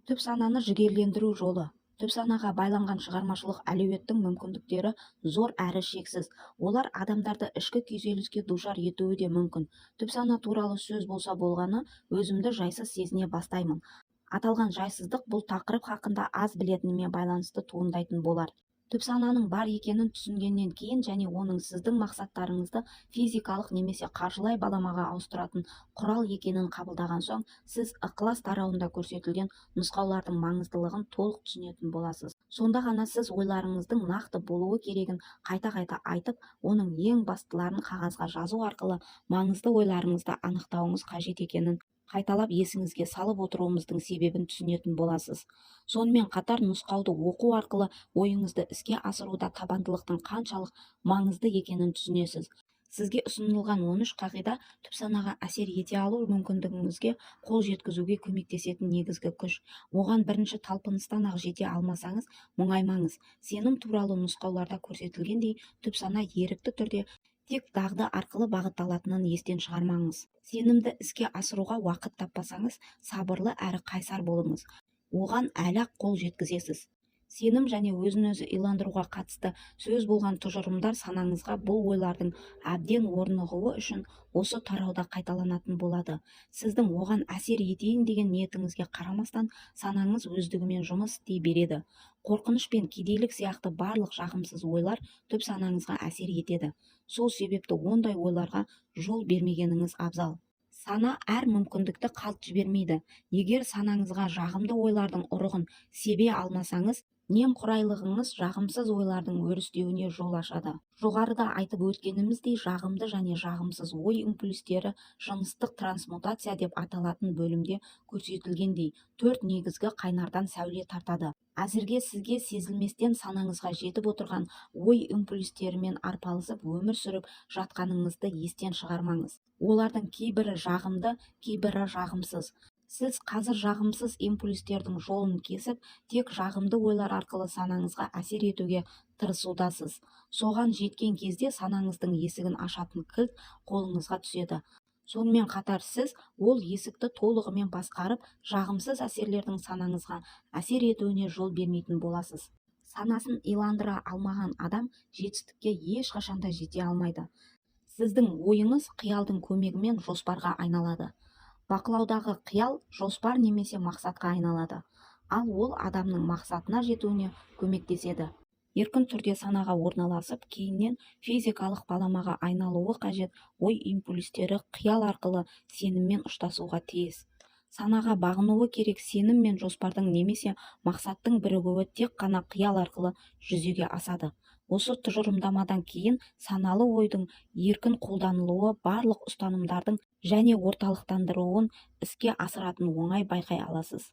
Түп сананы жігерлендіру жолы. Түп санаға байланған шығармашылық әлеуеттің мүмкіндіктері зор әрі шексіз. Олар адамдарды ішкі күйзеліске душар етуі де мүмкін. Түп сана туралы сөз болса болғаны, өзімді жайсыз сезіне бастаймын. Аталған жайсыздық бұл тақырып хақында аз білетініме байланысты туындайтын болар. Түп сананың бар екенін түсінгеннен кейін және оның сіздің мақсаттарыңызды физикалық немесе қаржылай баламаға ауыстыратын құрал екенін қабылдаған соң, сіз ықылас тарауында көрсетілген нұсқаулардың маңыздылығын толық түсінетін боласыз. Сонда ғана сіз ойларыңыздың нақты болуы керегін қайта-қайта айтып, оның ең бастыларын қағазға жазу арқылы маңызды ойларыңызды анықтауыңыз қажет екенін қайталап есіңізге салып отыруымыздың себебін түсінетін боласыз. Сонымен қатар нұсқауды оқу арқылы ойыңызды іске асыруда табандылықтың қаншалық маңызды екенін түсінесіз. Сізге ұсынылған 13 қағида түп санаға әсер ете алу мүмкіндігіңізге қол жеткізуге көмектесетін негізгі күш. Оған бірінші талпыныстан ақ жете алмасаңыз, мұңаймаңыз. Сенім туралы нұсқауларда көрсетілгендей, түп сана ерікті түрде тек дағды арқылы бағытталатынын естен шығармаңыз. Сенімді іске асыруға уақыт таппасаңыз, сабырлы әрі қайсар болыңыз. Оған әлі-ақ қол жеткізесіз. Сенім және өзін-өзі иландыруға қатысты сөз болған тұжырымдар санаңызға бұл ойлардың әбден орнығуы үшін осы тарауда қайталанатын болады. Сіздің оған әсер етейін деген ниетіңізге қарамастан, санаңыз өздігімен жұмыс істей береді. Қорқыныш пен кедейлік сияқты барлық жағымсыз ойлар түп санаңызға әсер етеді. Сол себепті ондай ойларға жол бермегеніңіз абзал. Сана әр мүмкіндікті қалт жібермейді. Егер санаңызға жағымды ойлардың ұрығын себе алмасаңыз, немқұрайлығыңыз жағымсыз ойлардың өрістеуіне жол ашады. Жоғарыда айтып өткеніміздей, жағымды және жағымсыз ой импульстері жыныстық трансмутация деп аталатын бөлімде көрсетілгендей 4 негізгі қайнардан сәуле тартады. Әзірге сізге сезілместен санаңызға жетіп отырған ой импульстерімен арпалысып өмір сүріп жатқаныңызды естен шығармаңыз. Олардың кейбірі жағымды, кейбірі жағымсыз. Сіз қазір жағымсыз импульстердің жолын кесіп, тек жағымды ойлар арқылы санаңызға әсер етуге тырысудасыз. Соған жеткен кезде санаңыздың есігін ашатын кілт қолыңызға түседі. Сонымен қатар сіз ол есікті толығымен басқарып, жағымсыз әсерлердің санаңызға әсер етуіне жол бермейтін боласыз. Санасын иландыра алмаған адам жетістікке ешқашанда жете алмайды. Сіздің ойыңыз қиялдың көмегімен жоспарға айналады. Бақылаудағы қиял жоспар немесе мақсатқа айналады, ал ол адамның мақсатына жетуіне көмектеседі. Еркін түрде санаға орналасып, кейіннен физикалық баламаға айналуы қажет ой импульстері қиял арқылы сеніммен ұштасуға тиіс. Санаға бағынуы керек сенім мен жоспардың немесе мақсаттың бірігуі тек қана қиял арқылы жүзеге асады. Осы тұжырымдамадан кейін саналы ойдың еркін қолданылуы барлық ұстанымдардың және орталықтандыруын іске асыратын оңай байқай аласыз.